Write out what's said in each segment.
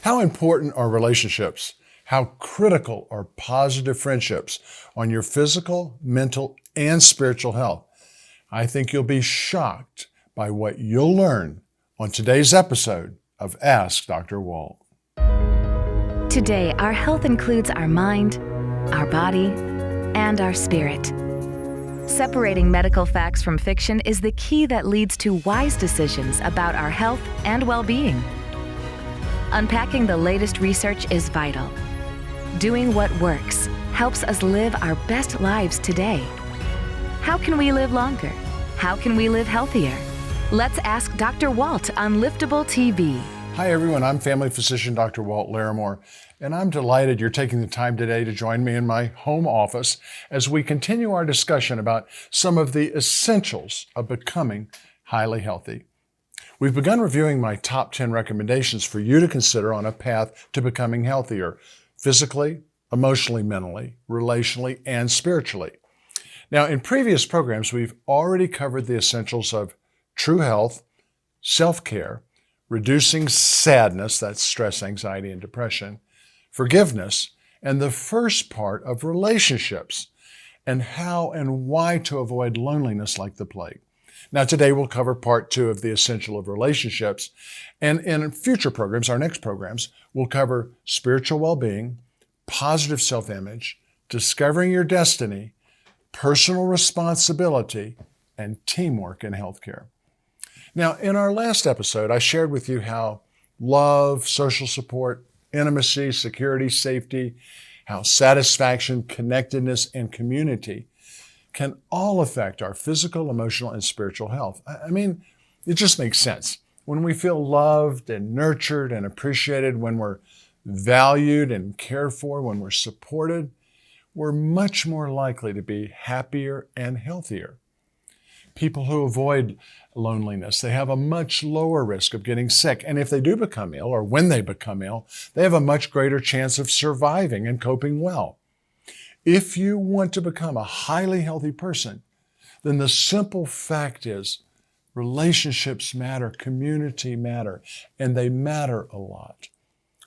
How important are relationships? How critical are positive friendships on your physical, mental, and spiritual health? I think you'll be shocked by what you'll learn on today's episode of Ask Dr. Walt. Today, our health includes our mind, our body, and our spirit. Separating medical facts from fiction is the key that leads to wise decisions about our health and well-being. Unpacking the latest research is vital. Doing what works helps us live our best lives today. How can we live longer? How can we live healthier? Let's ask Dr. Walt on Liftable TV. Hi everyone, I'm family physician Dr. Walt Larimore, and I'm delighted you're taking the time today to join me in my home office as we continue our discussion about some of the essentials of becoming highly healthy. We've begun reviewing my top 10 recommendations for you to consider on a path to becoming healthier, physically, emotionally, mentally, relationally, and spiritually. Now, in previous programs, we've already covered the essentials of true health, self-care, reducing sadness, that's stress, anxiety, and depression, forgiveness, and the first part of relationships, and how and why to avoid loneliness like the plague. Now, today we'll cover part 2 of the essential of relationships, and in future programs, our next programs, we'll cover spiritual well-being, positive self-image, discovering your destiny, personal responsibility, and teamwork in healthcare. Now, in our last episode, I shared with you how love, social support, intimacy, security, safety, how satisfaction, connectedness, and community can all affect our physical, emotional, and spiritual health. I mean, it just makes sense. When we feel loved and nurtured and appreciated, when we're valued and cared for, when we're supported, we're much more likely to be happier and healthier. People who avoid loneliness, they have a much lower risk of getting sick. And if they do become ill, or when they become ill, they have a much greater chance of surviving and coping well. If you want to become a highly healthy person, then the simple fact is relationships matter, community matter, and they matter a lot.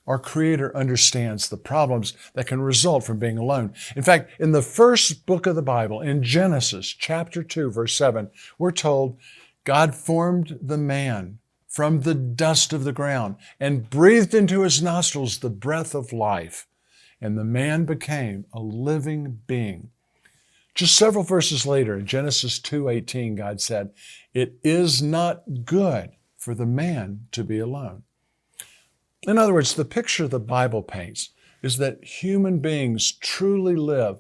Our Creator understands the problems that can result from being alone. In fact, in the first book of the Bible, in Genesis chapter 2, verse 7, we're told, God formed the man from the dust of the ground and breathed into his nostrils the breath of life, and the man became a living being. Just several verses later, in Genesis 2:18, God said, it is not good for the man to be alone. In other words, the picture the Bible paints is that human beings truly live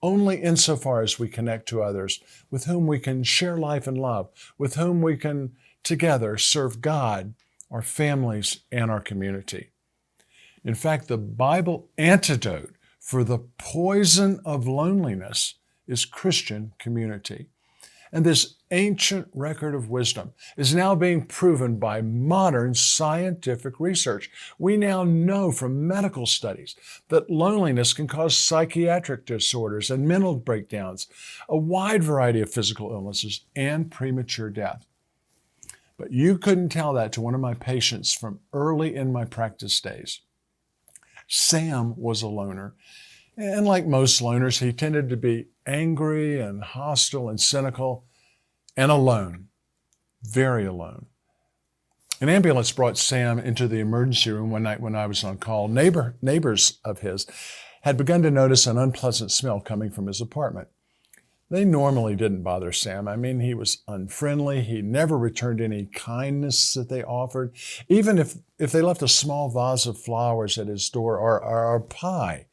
only insofar as we connect to others with whom we can share life and love, with whom we can together serve God, our families, and our community. In fact, the Bible antidote for the poison of loneliness is Christian community. And this ancient record of wisdom is now being proven by modern scientific research. We now know from medical studies that loneliness can cause psychiatric disorders and mental breakdowns, a wide variety of physical illnesses, and premature death. But you couldn't tell that to one of my patients from early in my practice days. Sam was a loner. And like most loners, he tended to be angry and hostile and cynical and alone, very alone. An ambulance brought Sam into the emergency room one night when I was on call. Neighbors of his had begun to notice an unpleasant smell coming from his apartment. They normally didn't bother Sam. I mean, he was unfriendly. He never returned any kindness that they offered, even if they left a small vase of flowers at his door or a pie.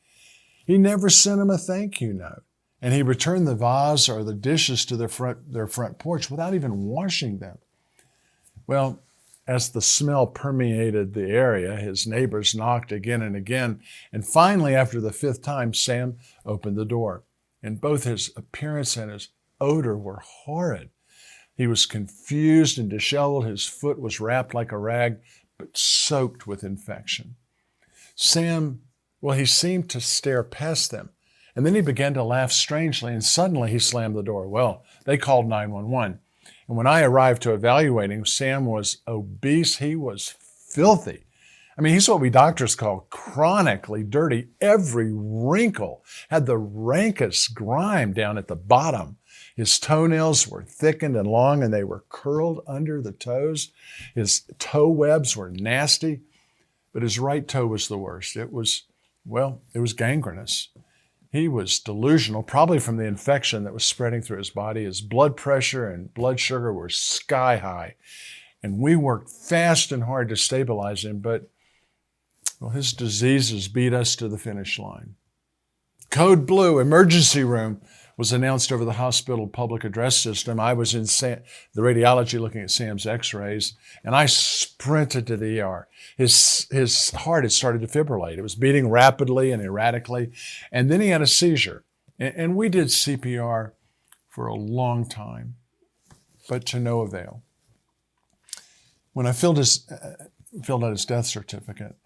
He never sent him a thank you note, and he returned the vase or the dishes to their front porch without even washing them. Well, as the smell permeated the area, his neighbors knocked again and again, and finally, after the 5th time, Sam opened the door, and both his appearance and his odor were horrid. He was confused and disheveled. His foot was wrapped like a rag, but soaked with infection. Sam, well, he seemed to stare past them. And then he began to laugh strangely, and suddenly he slammed the door. Well, they called 911. And when I arrived to evaluate him, Sam was obese. He was filthy. I mean, he's what we doctors call chronically dirty. Every wrinkle had the rankest grime down at the bottom. His toenails were thickened and long, and they were curled under the toes. His toe webs were nasty, but his right toe was the worst. It was gangrenous. He was delusional, probably from the infection that was spreading through his body. His blood pressure and blood sugar were sky high. And we worked fast and hard to stabilize him, but his diseases beat us to the finish line. Code Blue, emergency room, was announced over the hospital public address system. I was in the radiology looking at Sam's x-rays, and I sprinted to the ER. His heart had started to fibrillate. It was beating rapidly and erratically, and then he had a seizure. And we did CPR for a long time, but to no avail. When I filled out his death certificate,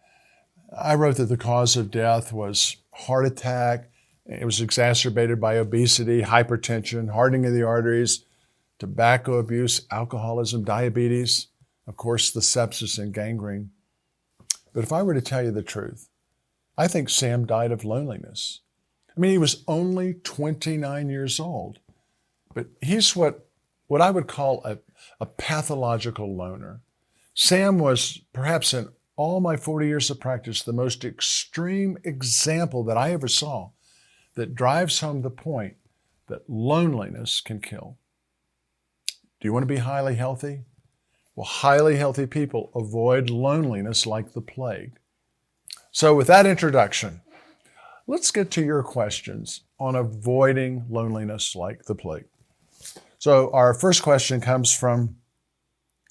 I wrote that the cause of death was heart attack. It was exacerbated by obesity, hypertension, hardening of the arteries, tobacco abuse, alcoholism, diabetes, of course, the sepsis and gangrene. But if I were to tell you the truth, I think Sam died of loneliness. I mean, he was only 29 years old, but he's what I would call a pathological loner. Sam was, perhaps in all my 40 years of practice, the most extreme example that I ever saw that drives home the point that loneliness can kill. Do you want to be highly healthy? Well, highly healthy people avoid loneliness like the plague. So with that introduction, let's get to your questions on avoiding loneliness like the plague. So our first question comes from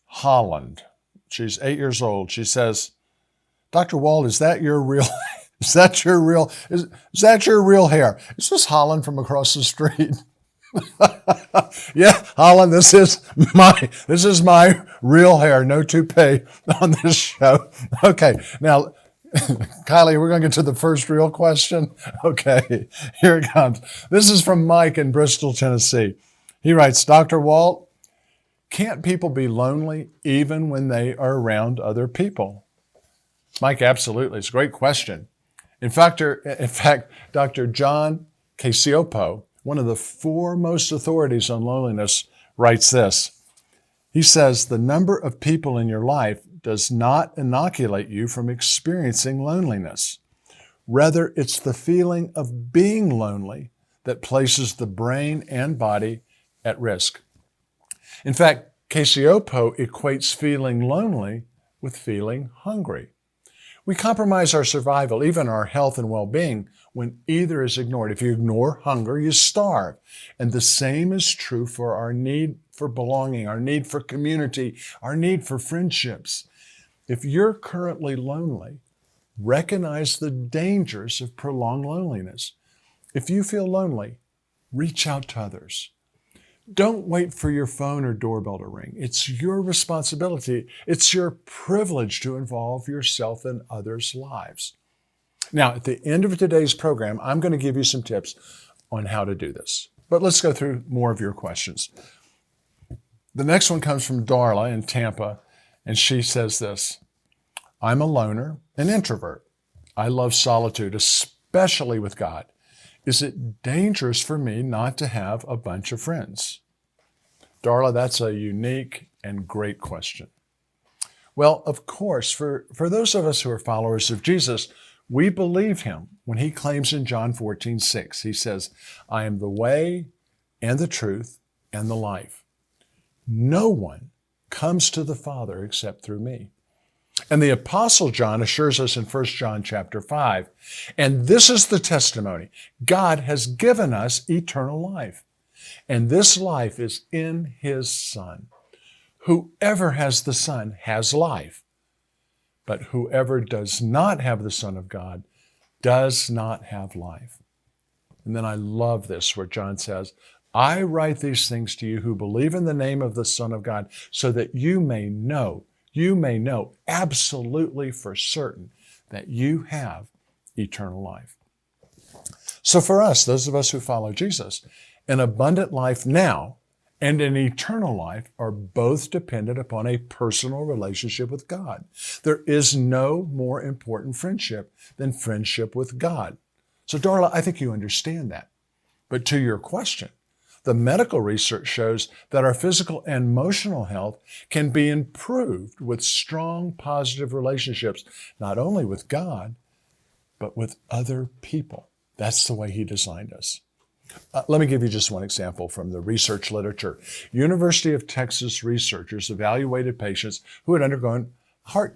Holland. She's 8 years old. She says, Dr. Walt, is that your real hair? Is this Holland from across the street? Yeah, Holland, this is my real hair. No toupee on this show. Okay, now, Kylie, we're going to get to the first real question. Okay, here it comes. This is from Mike in Bristol, Tennessee. He writes, Dr. Walt, can't people be lonely even when they are around other people? Mike, absolutely. It's a great question. In fact, Dr. John Cacioppo, one of the foremost authorities on loneliness, writes this. He says, the number of people in your life does not inoculate you from experiencing loneliness. Rather, it's the feeling of being lonely that places the brain and body at risk. In fact, Cacioppo equates feeling lonely with feeling hungry. We compromise our survival, even our health and well-being, when either is ignored. If you ignore hunger, you starve. And the same is true for our need for belonging, our need for community, our need for friendships. If you're currently lonely, recognize the dangers of prolonged loneliness. If you feel lonely, reach out to others. Don't wait for your phone or doorbell to ring. It's your responsibility. It's your privilege to involve yourself in others' lives. Now, at the end of today's program, I'm going to give you some tips on how to do this. But let's go through more of your questions. The next one comes from Darla in Tampa, and she says this, I'm a loner, an introvert. I love solitude, especially with God. Is it dangerous for me not to have a bunch of friends? Darla, that's a unique and great question. Well, of course, for those of us who are followers of Jesus, we believe him when he claims in John 14:6, he says, I am the way and the truth and the life. No one comes to the Father except through me. And the Apostle John assures us in 1 John chapter 5, and this is the testimony. God has given us eternal life, and this life is in his Son. Whoever has the Son has life, but whoever does not have the Son of God does not have life. And then I love this where John says, I write these things to you who believe in the name of the Son of God so that you may know absolutely for certain that you have eternal life. So for us, those of us who follow Jesus, an abundant life now and an eternal life are both dependent upon a personal relationship with God. There is no more important friendship than friendship with God. So, Darla, I think you understand that. But to your question, the medical research shows that our physical and emotional health can be improved with strong, positive relationships, not only with God, but with other people. That's the way He designed us. Let me give you just one example from the research literature. University of Texas researchers evaluated patients who had undergone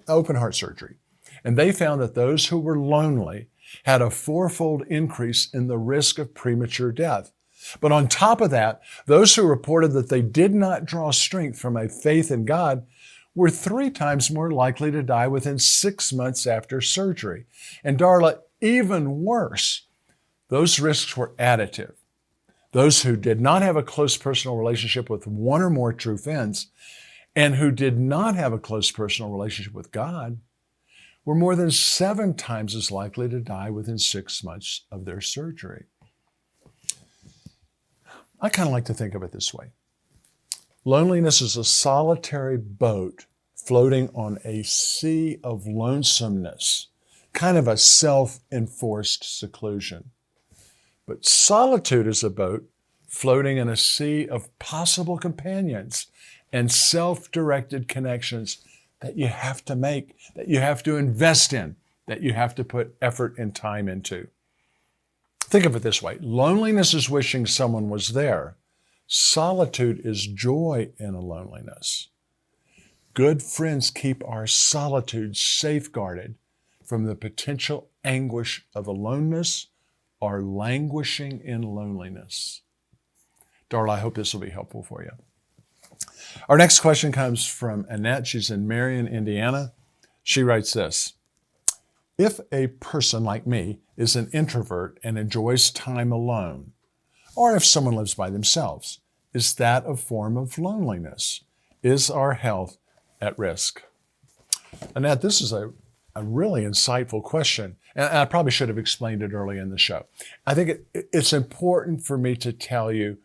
open heart surgery, and they found that those who were lonely had a 4-fold increase in the risk of premature death. But on top of that, those who reported that they did not draw strength from a faith in God were 3 times more likely to die within 6 months after surgery. And Darla, even worse, those risks were additive. Those who did not have a close personal relationship with one or more true friends and who did not have a close personal relationship with God were more than 7 times as likely to die within 6 months of their surgery. I kind of like to think of it this way. Loneliness is a solitary boat floating on a sea of lonesomeness, kind of a self-enforced seclusion. But solitude is a boat floating in a sea of possible companions and self-directed connections that you have to make, that you have to invest in, that you have to put effort and time into. Think of it this way. Loneliness is wishing someone was there. Solitude is joy in a loneliness. Good friends keep our solitude safeguarded from the potential anguish of aloneness or languishing in loneliness. Darla, I hope this will be helpful for you. Our next question comes from Annette. She's in Marion, Indiana. She writes this: if a person like me is an introvert and enjoys time alone, or if someone lives by themselves, is that a form of loneliness? Is our health at risk? Annette, this is a really insightful question, and I probably should have explained it early in the show. I think it's important for me to tell you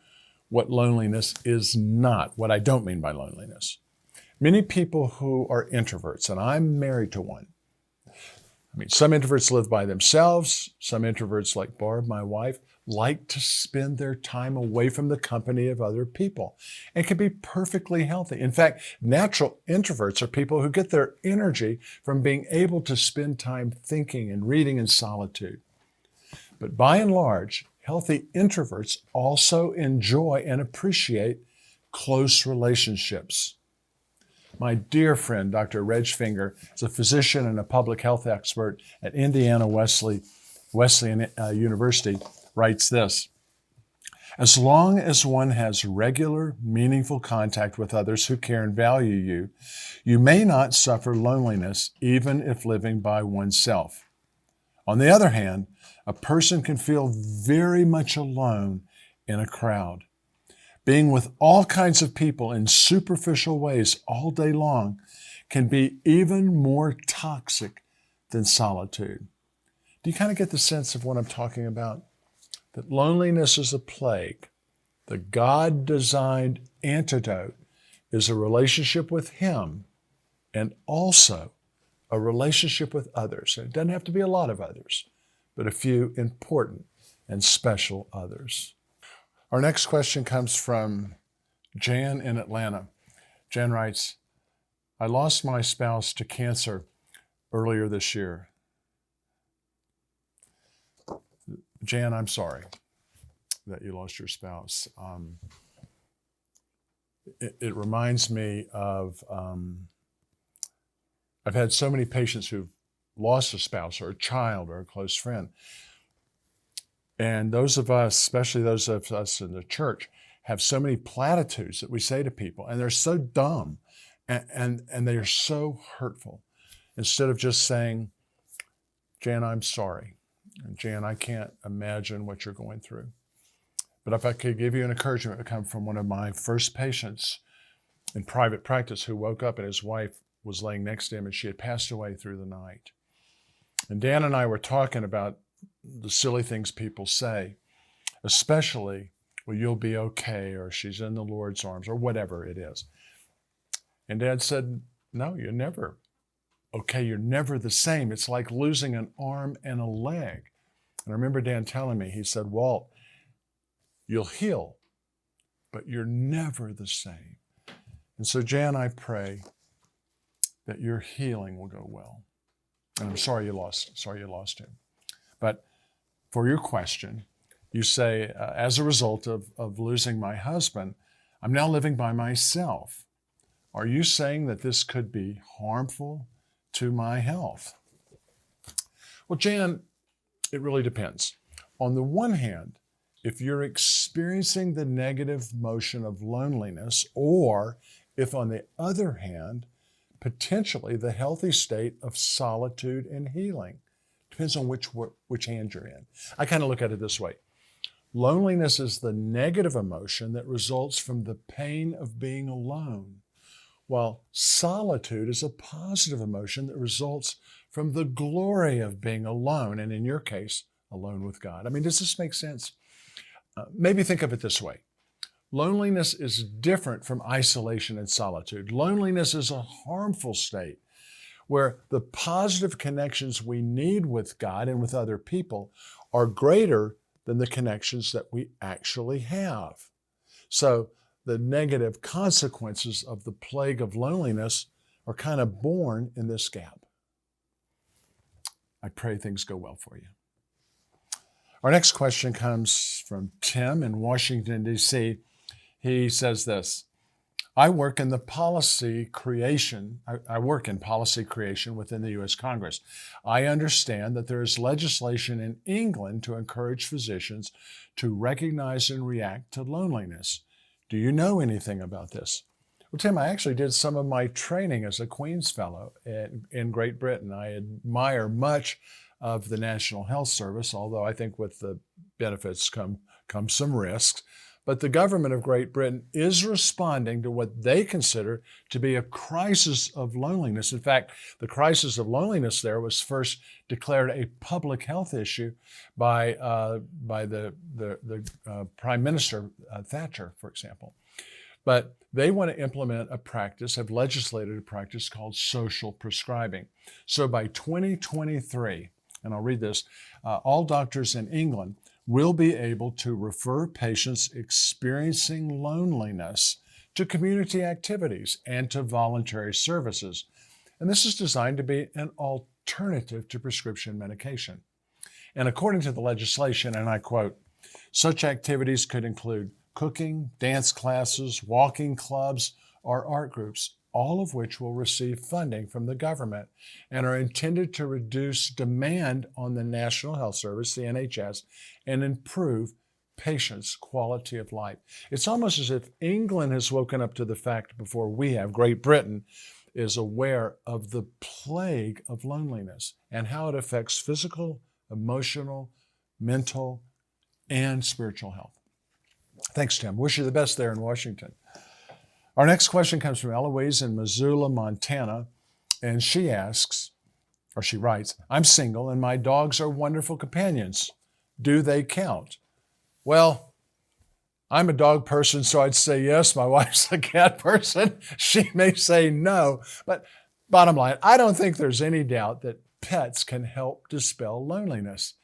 what loneliness is not, what I don't mean by loneliness. Many people who are introverts, and I'm married to one. I mean, some introverts live by themselves. Some introverts, like Barb, my wife, like to spend their time away from the company of other people and can be perfectly healthy. In fact, natural introverts are people who get their energy from being able to spend time thinking and reading in solitude. But by and large, healthy introverts also enjoy and appreciate close relationships. My dear friend, Dr. Reg Finger, is a physician and a public health expert at Indiana Wesleyan University, writes this: as long as one has regular, meaningful contact with others who care and value you, you may not suffer loneliness even if living by oneself. On the other hand, a person can feel very much alone in a crowd. Being with all kinds of people in superficial ways all day long can be even more toxic than solitude. Do you kind of get the sense of what I'm talking about? That loneliness is a plague. The God-designed antidote is a relationship with Him and also a relationship with others. And it doesn't have to be a lot of others, but a few important and special others. Our next question comes from Jan in Atlanta. Jan writes, I lost my spouse to cancer earlier this year. Jan, I'm sorry that you lost your spouse. It reminds me of, I've had so many patients who've lost a spouse or a child or a close friend. And those of us, especially those of us in the church, have so many platitudes that we say to people, and they're so dumb and they are so hurtful. Instead of just saying, Jan, I'm sorry. And Jan, I can't imagine what you're going through. But if I could give you an encouragement, it would come from one of my first patients in private practice who woke up and his wife was laying next to him and she had passed away through the night. And Dan and I were talking about the silly things people say, especially well, you'll be okay, or she's in the Lord's arms, or whatever it is. And Dad said, no, you're never okay. You're never the same. It's like losing an arm and a leg. And I remember Dan telling me, he said, Walt, you'll heal, but you're never the same. And so, Jan, I pray that your healing will go well. And I'm sorry you lost him. But for your question, you say, as a result of losing my husband, I'm now living by myself. Are you saying that this could be harmful to my health? Well, Jan, it really depends. On the one hand, if you're experiencing the negative motion of loneliness, or if on the other hand, potentially the healthy state of solitude and healing. Depends on which hand you're in. I kind of look at it this way. Loneliness is the negative emotion that results from the pain of being alone, while solitude is a positive emotion that results from the glory of being alone, and in your case, alone with God. I mean, does this make sense? Maybe think of it this way. Loneliness is different from isolation and solitude. Loneliness is a harmful state where the positive connections we need with God and with other people are greater than the connections that we actually have. So the negative consequences of the plague of loneliness are kind of born in this gap. I pray things go well for you. Our next question comes from Tim in Washington, D.C. He says this: I work in policy creation within the U.S. Congress. I understand that there is legislation in England to encourage physicians to recognize and react to loneliness. Do you know anything about this? Well, Tim, I actually did some of my training as a Queen's Fellow in Great Britain. I admire much of the National Health Service, although I think with the benefits come some risks. But the government of Great Britain is responding to what they consider to be a crisis of loneliness. In fact, the crisis of loneliness there was first declared a public health issue by the Prime Minister Thatcher, for example. But they want to implement a practice, have legislated a practice called social prescribing. So by 2023, and I'll read this, all doctors in England will be able to refer patients experiencing loneliness to community activities and to voluntary services. And this is designed to be an alternative to prescription medication. And according to the legislation, and I quote, such activities could include cooking, dance classes, walking clubs, or art groups, all of which will receive funding from the government and are intended to reduce demand on the National Health Service, the NHS, and improve patients' quality of life. It's almost as if England has woken up to the fact before we have. Great Britain is aware of the plague of loneliness and how it affects physical, emotional, mental, and spiritual health. Thanks, Tim. Wish you the best there in Washington. Our next question comes from Eloise in Missoula, Montana, and she asks, or she writes, I'm single and my dogs are wonderful companions. Do they count? Well, I'm a dog person, so I'd say yes. My wife's a cat person. She may say no. But bottom line, I don't think there's any doubt that pets can help dispel loneliness.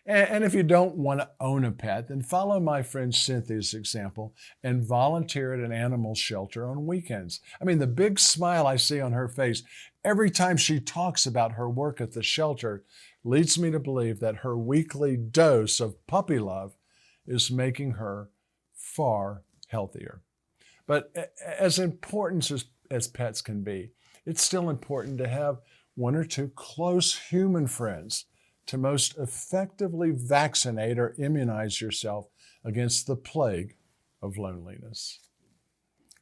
And if you don't want to own a pet, then follow my friend Cynthia's example and volunteer at an animal shelter on weekends. I mean, the big smile I see on her face every time she talks about her work at the shelter leads me to believe that her weekly dose of puppy love is making her far healthier. But as important as pets can be, it's still important to have one or two close human friends to most effectively vaccinate or immunize yourself against the plague of loneliness.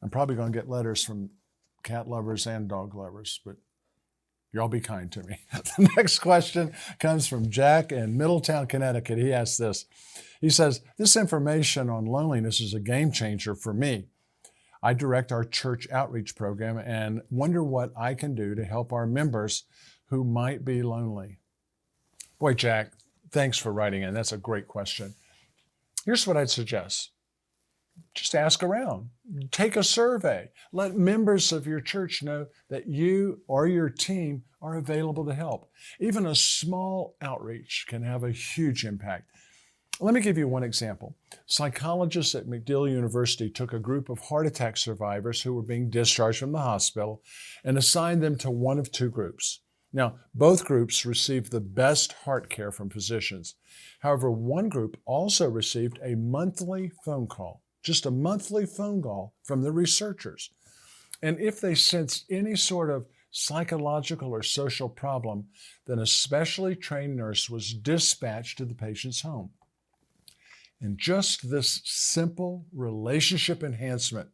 I'm probably going to get letters from cat lovers and dog lovers, but y'all be kind to me. The next question comes from Jack in Middletown, Connecticut. He asks this. He says, this information on loneliness is a game changer for me. I direct our church outreach program and wonder what I can do to help our members who might be lonely. Boy, Jack, thanks for writing in. That's a great question. Here's what I'd suggest. Just ask around. Take a survey. Let members of your church know that you or your team are available to help. Even a small outreach can have a huge impact. Let me give you one example. Psychologists at McGill University took a group of heart attack survivors who were being discharged from the hospital and assigned them to one of two groups. Now, both groups received the best heart care from physicians. However, one group also received a monthly phone call, just a monthly phone call from the researchers. And if they sensed any sort of psychological or social problem, then a specially trained nurse was dispatched to the patient's home. And just this simple relationship enhancement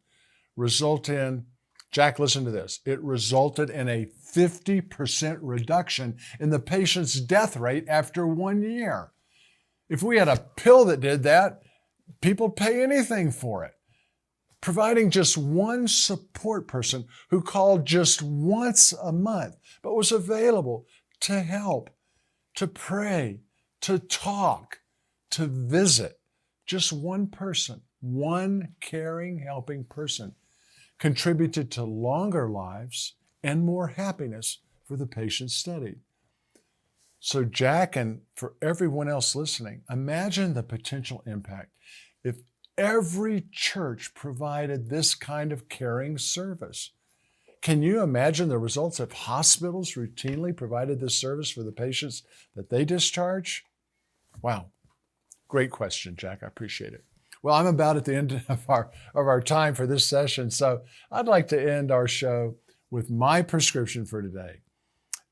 Jack, listen to this. It resulted in a 50% reduction in the patient's death rate after 1 year. If we had a pill that did that, people pay anything for it. Providing just one support person who called just once a month, but was available to help, to pray, to talk, to visit. Just one person, one caring, helping person contributed to longer lives and more happiness for the patients studied. So Jack, and for everyone else listening, imagine the potential impact if every church provided this kind of caring service. Can you imagine the results if hospitals routinely provided this service for the patients that they discharge? Wow. Great question, Jack. I appreciate it. Well, I'm about at the end of our time for this session, so I'd like to end our show with my prescription for today.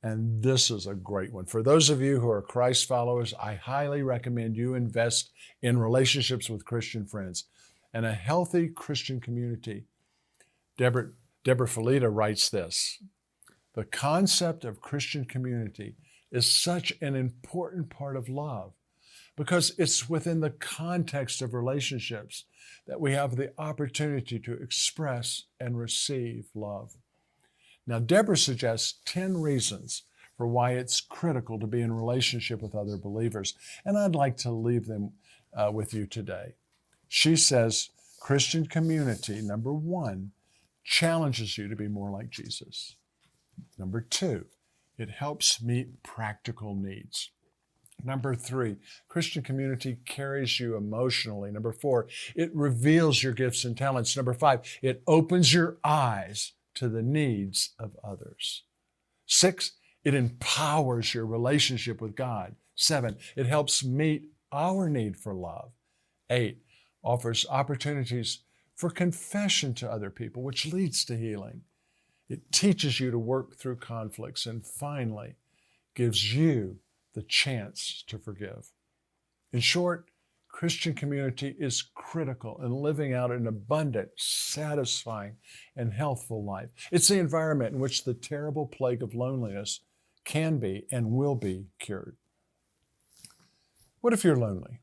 And this is a great one. For those of you who are Christ followers, I highly recommend you invest in relationships with Christian friends and a healthy Christian community. Deborah Felita writes this: the concept of Christian community is such an important part of love, because it's within the context of relationships that we have the opportunity to express and receive love. Now, Deborah suggests 10 reasons for why it's critical to be in relationship with other believers, and I'd like to leave them with you today. She says, Christian community, number 1, challenges you to be more like Jesus. Number 2, it helps meet practical needs. Number 3, Christian community carries you emotionally. Number 4, it reveals your gifts and talents. Number 5, it opens your eyes to the needs of others. 6, it empowers your relationship with God. 7, it helps meet our need for love. 8, offers opportunities for confession to other people, which leads to healing. It teaches you to work through conflicts. And finally, gives you the chance to forgive. In short, Christian community is critical in living out an abundant, satisfying, and healthful life. It's the environment in which the terrible plague of loneliness can be and will be cured. What if you're lonely?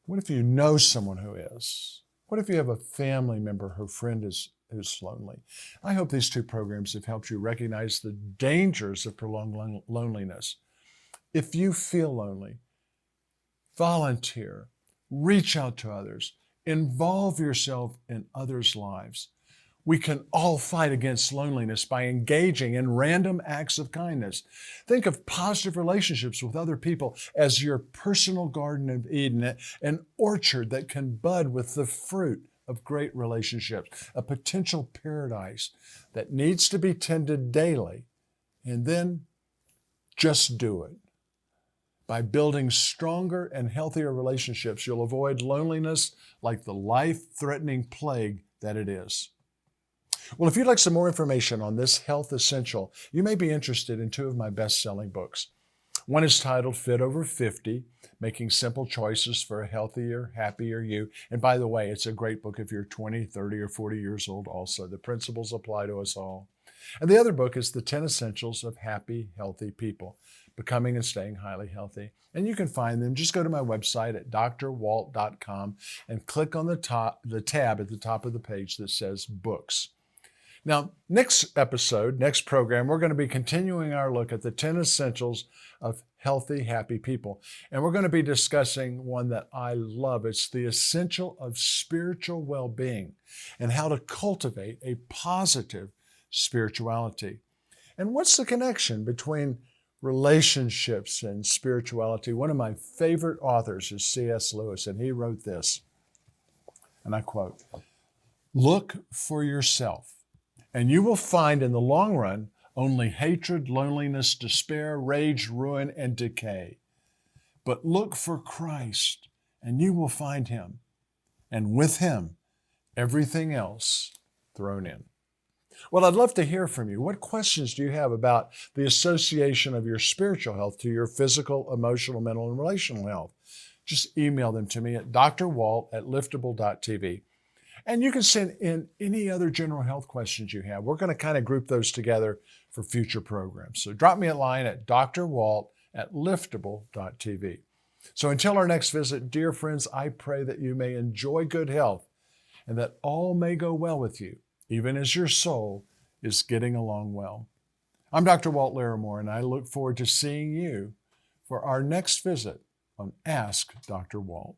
What if you know someone who is? What if you have a family member or friend who's lonely? I hope these 2 programs have helped you recognize the dangers of prolonged loneliness. If you feel lonely, volunteer, reach out to others, involve yourself in others' lives. We can all fight against loneliness by engaging in random acts of kindness. Think of positive relationships with other people as your personal Garden of Eden, an orchard that can bud with the fruit of great relationships, a potential paradise that needs to be tended daily, and then just do it. By building stronger and healthier relationships, you'll avoid loneliness like the life-threatening plague that it is. Well, if you'd like some more information on this health essential, you may be interested in 2 of my best-selling books. One is titled Fit Over 50, Making Simple Choices for a Healthier, Happier You. And by the way, it's a great book if you're 20, 30, or 40 years old also. The principles apply to us all. And the other book is The 10 Essentials of Happy, Healthy People, Becoming and Staying Highly Healthy. And you can find them. Just go to my website at drwalt.com and click on the tab at the top of the page that says Books. Now, next episode, next program, we're going to be continuing our look at the 10 essentials of healthy, happy people. And we're going to be discussing one that I love. It's the essential of spiritual well-being and how to cultivate a positive spirituality. And what's the connection between relationships and spirituality? One of my favorite authors is C.S. Lewis, and he wrote this, and I quote, "Look for yourself, and you will find in the long run only hatred, loneliness, despair, rage, ruin, and decay. But look for Christ, and you will find him, and with him, everything else thrown in." Well, I'd love to hear from you. What questions do you have about the association of your spiritual health to your physical, emotional, mental, and relational health? Just email them to me at drwalt@liftable.tv. And you can send in any other general health questions you have. We're going to kind of group those together for future programs. So drop me a line at drwalt@liftable.tv. So until our next visit, dear friends, I pray that you may enjoy good health and that all may go well with you, even as your soul is getting along well. I'm Dr. Walt Larimore, and I look forward to seeing you for our next visit on Ask Dr. Walt.